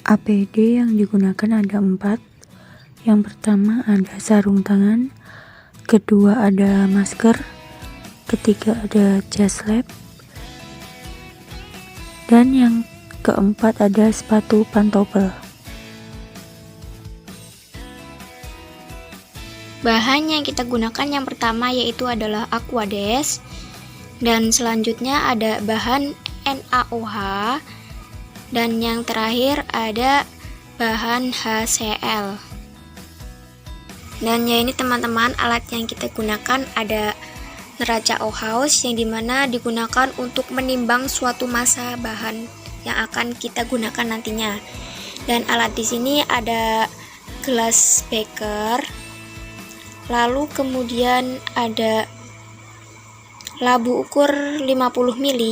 APD yang digunakan ada 4. Yang pertama ada sarung tangan, kedua ada masker, ketiga ada jas lab, dan yang keempat ada sepatu pantofel. Bahan yang kita gunakan yang pertama yaitu adalah Aquades, dan selanjutnya ada bahan NaOH, dan yang terakhir ada bahan HCl. Dan ya ini teman-teman, alat yang kita gunakan ada neraca Ohaus yang dimana digunakan untuk menimbang suatu massa bahan yang akan kita gunakan nantinya. Dan alat di sini ada gelas beker, lalu kemudian ada labu ukur 50 ml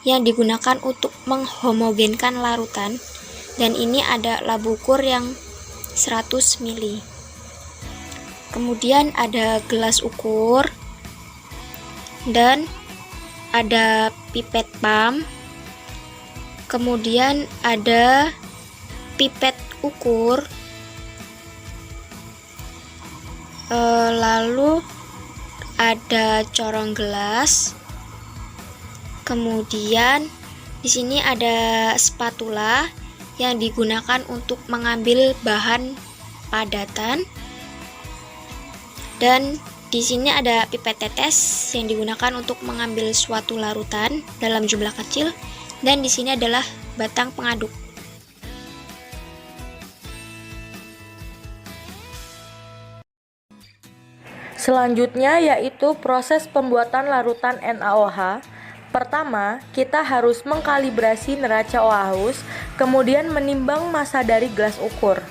yang digunakan untuk menghomogenkan larutan, dan ini ada labu ukur yang 100 ml. Kemudian ada gelas ukur dan ada pipet pump, kemudian ada pipet ukur, lalu ada corong gelas, kemudian di sini ada spatula yang digunakan untuk mengambil bahan padatan, dan di sini ada pipet tetes yang digunakan untuk mengambil suatu larutan dalam jumlah kecil, dan di sini adalah batang pengaduk. Selanjutnya yaitu proses pembuatan larutan NaOH. Pertama, kita harus mengkalibrasi neraca Oahuus, kemudian menimbang massa dari gelas ukur.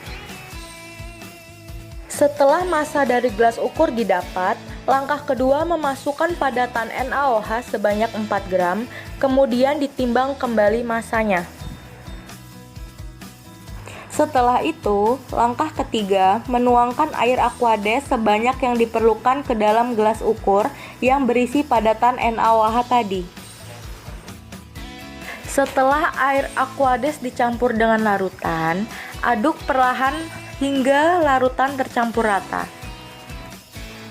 Setelah massa dari gelas ukur didapat, langkah kedua memasukkan padatan NaOH sebanyak 4 gram, kemudian ditimbang kembali massanya. Setelah itu, langkah ketiga, menuangkan air Aquades sebanyak yang diperlukan ke dalam gelas ukur yang berisi padatan NaOH tadi. Setelah air Aquades dicampur dengan larutan, aduk perlahan hingga larutan tercampur rata.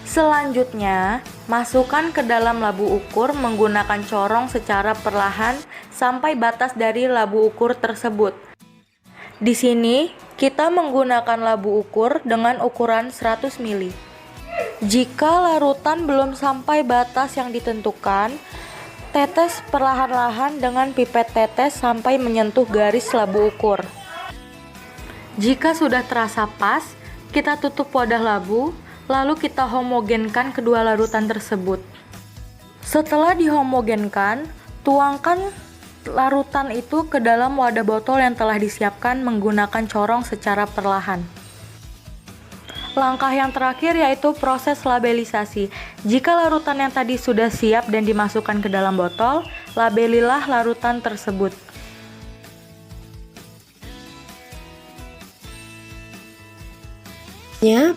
Selanjutnya, masukkan ke dalam labu ukur menggunakan corong secara perlahan sampai batas dari labu ukur tersebut. Di sini, kita menggunakan labu ukur dengan ukuran 100 ml. Jika larutan belum sampai batas yang ditentukan, tetes perlahan-lahan dengan pipet tetes sampai menyentuh garis labu ukur. Jika sudah terasa pas, kita tutup wadah labu, lalu kita homogenkan kedua larutan tersebut. Setelah dihomogenkan, tuangkan larutan itu ke dalam wadah botol yang telah disiapkan menggunakan corong secara perlahan. Langkah yang terakhir yaitu proses labelisasi. Jika larutan yang tadi sudah siap dan dimasukkan ke dalam botol, labelilah larutan tersebut.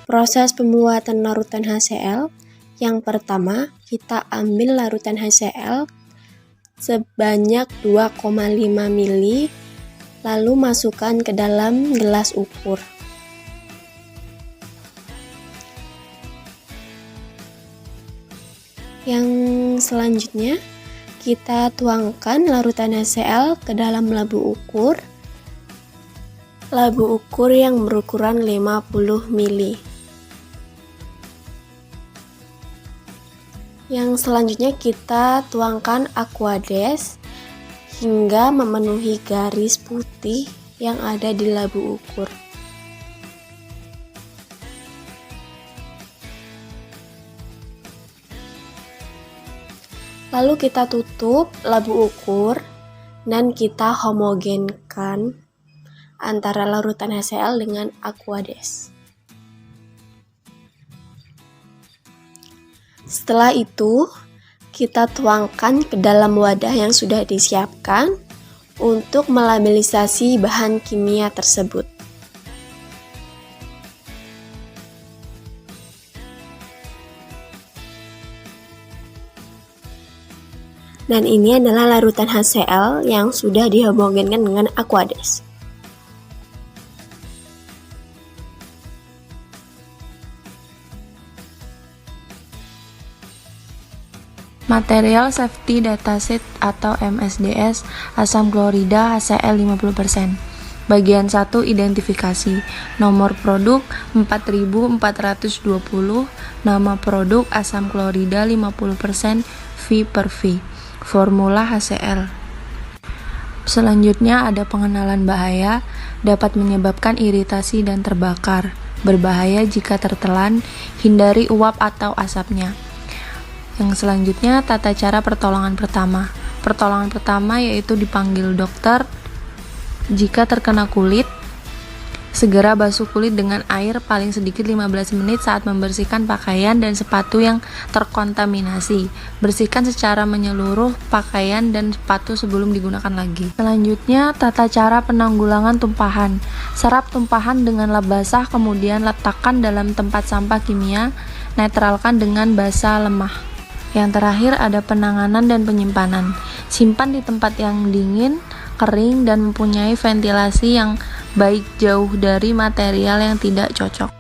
Proses pembuatan larutan HCl. Yang pertama, kita ambil larutan HCl sebanyak 2,5 ml, lalu masukkan ke dalam gelas ukur. Yang selanjutnya, kita tuangkan larutan HCl ke dalam labu ukur. Labu ukur yang berukuran 50 ml. Yang selanjutnya kita tuangkan Aquades hingga memenuhi garis putih yang ada di labu ukur. Lalu kita tutup labu ukur dan kita homogenkan antara larutan HCl dengan Aquades. Setelah itu, kita tuangkan ke dalam wadah yang sudah disiapkan untuk melabelisasi bahan kimia tersebut. Dan ini adalah larutan HCl yang sudah dihomogenkan dengan Aquades. Material Safety Dataset atau MSDS, asam klorida HCl 50%. Bagian 1 identifikasi. Nomor produk 4420, nama produk asam klorida 50% V per V. Formula HCl. Selanjutnya ada pengenalan bahaya, dapat menyebabkan iritasi dan terbakar. Berbahaya jika tertelan, hindari uap atau asapnya. Yang selanjutnya, tata cara pertolongan pertama. Pertolongan pertama yaitu dipanggil dokter. Jika terkena kulit, segera basuh kulit dengan air paling sedikit 15 menit saat membersihkan pakaian dan sepatu yang terkontaminasi. Bersihkan secara menyeluruh pakaian dan sepatu sebelum digunakan lagi. Selanjutnya, tata cara penanggulangan tumpahan. Serap tumpahan dengan lap basah, kemudian letakkan dalam tempat sampah kimia, netralkan dengan basa lemah. Yang terakhir ada penanganan dan penyimpanan. Simpan di tempat yang dingin, kering, dan mempunyai ventilasi yang baik jauh dari material yang tidak cocok.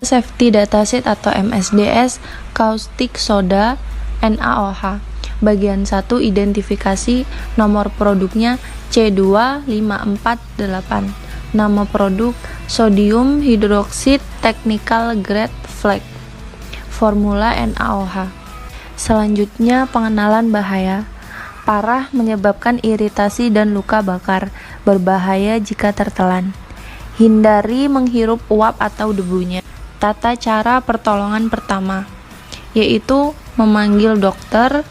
Safety Dataset atau MSDS, Caustic Soda, NaOH. Bagian 1 identifikasi, nomor produknya C2548. Nama produk Sodium Hydroxide Technical Grade Flake. Formula NaOH. Selanjutnya pengenalan bahaya. Parah, menyebabkan iritasi dan luka bakar. Berbahaya jika tertelan. Hindari menghirup uap atau debunya. Tata cara pertolongan pertama yaitu memanggil dokter.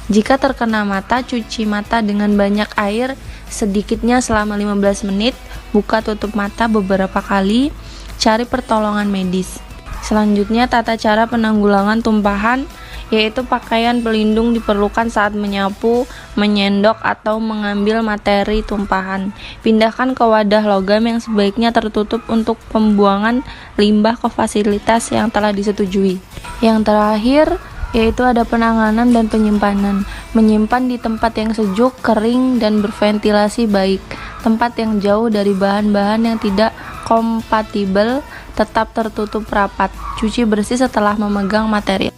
Jika terkena mata, cuci mata dengan banyak air sedikitnya selama 15 menit. Buka tutup mata beberapa kali. Cari pertolongan medis. Selanjutnya tata cara penanggulangan tumpahan, yaitu pakaian pelindung diperlukan saat menyapu, menyendok, atau mengambil materi tumpahan. Pindahkan ke wadah logam yang sebaiknya tertutup untuk pembuangan limbah ke fasilitas yang telah disetujui. Yang terakhir yaitu ada penanganan dan penyimpanan. Menyimpan di tempat yang sejuk, kering, dan berventilasi baik. Tempat yang jauh dari bahan-bahan yang tidak kompatibel, tetap tertutup rapat. Cuci bersih setelah memegang material.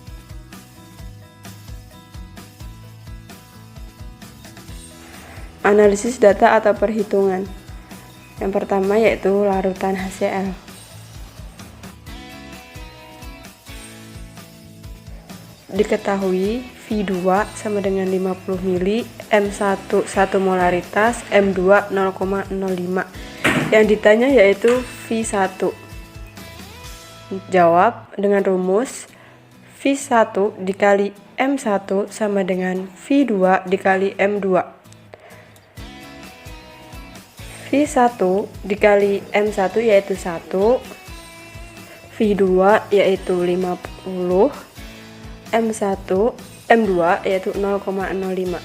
Analisis data atau perhitungan. Yang pertama yaitu larutan HCl. Diketahui V2 sama dengan 50 mili, M1 1 molaritas, M2 0,05. Yang ditanya yaitu V1. Jawab dengan rumus V1 dikali M1 sama dengan V2 dikali M2. V1 dikali M1 yaitu 1, V2 yaitu 50, M2 yaitu 0,05.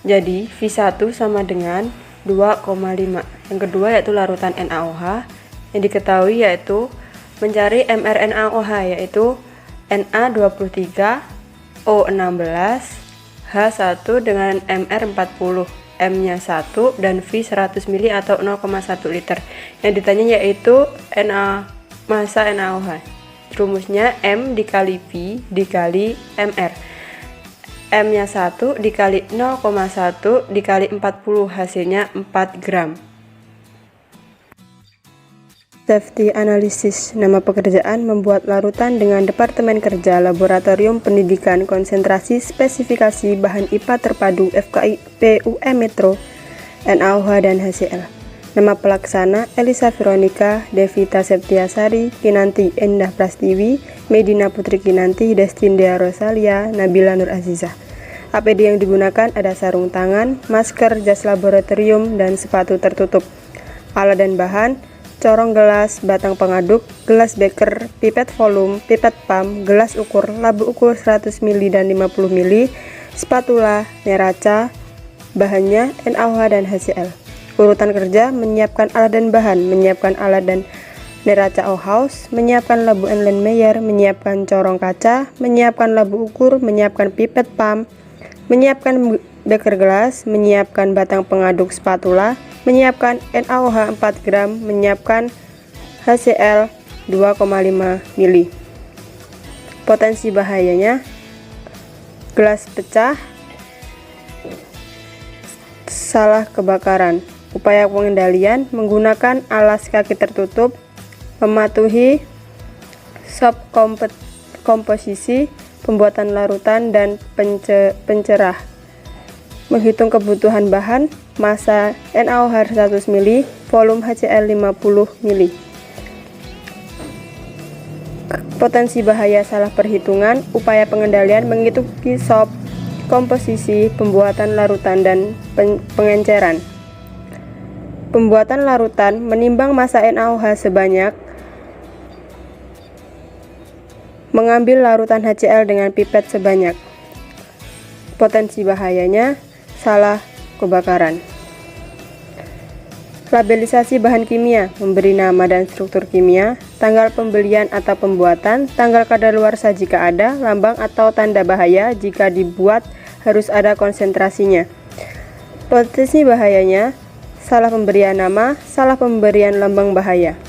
Jadi V1 sama dengan 2,5. Yang kedua yaitu larutan NaOH. Yang diketahui yaitu mencari mRNaOH yaitu Na23, O16, H1 dengan MR40, M-nya 1 dan V 100 mili atau 0,1 liter. Yang ditanya yaitu massa NaOH. Rumusnya M dikali V dikali MR. M-nya 1 dikali 0,1 dikali 40, hasilnya 4 gram. Safety Analysis. Nama pekerjaan membuat larutan dengan Departemen Kerja Laboratorium Pendidikan Konsentrasi Spesifikasi Bahan IPA Terpadu FKI PUM Metro NaOH dan HCl. Nama pelaksana Elisa Veronica Devita Septiasari Kinanti Endah Prastiwi Medina Putri Kinanti Destindia Rosalia Nabila Nur Azizah. APD yang digunakan ada sarung tangan, masker, jas laboratorium, dan sepatu tertutup. Alat dan bahan: corong gelas, batang pengaduk, gelas beker, pipet volume, pipet pump, gelas ukur, labu ukur 100 mili dan 50 mili, spatula, neraca, bahannya NaOH dan HCl. Urutan kerja: menyiapkan alat dan bahan, menyiapkan alat dan neraca Auhaus, menyiapkan labu Erlenmeyer, menyiapkan corong kaca, menyiapkan labu ukur, menyiapkan pipet pump, menyiapkan beker gelas, menyiapkan batang pengaduk spatula, menyiapkan NaOH 4 gram, menyiapkan HCl 2,5 mili. Potensi bahayanya: gelas pecah, salah kebakaran. Upaya pengendalian: menggunakan alas kaki tertutup, mematuhi sop komposisi, pembuatan larutan dan pencerah, menghitung kebutuhan bahan, massa NaOH 100 ml, volume HCl 50 ml. Potensi bahaya salah perhitungan: upaya pengendalian menghitung sop komposisi, pembuatan larutan dan pengenceran. Pembuatan larutan: menimbang massa NaOH sebanyak, mengambil larutan HCl dengan pipet sebanyak. Potensi bahayanya salah kebakaran. Labelisasi bahan kimia: memberi nama dan struktur kimia, tanggal pembelian atau pembuatan, tanggal kadaluarsa jika ada, lambang atau tanda bahaya jika dibuat harus ada konsentrasinya. Potensi bahayanya: salah pemberian nama, salah pemberian lambang bahaya.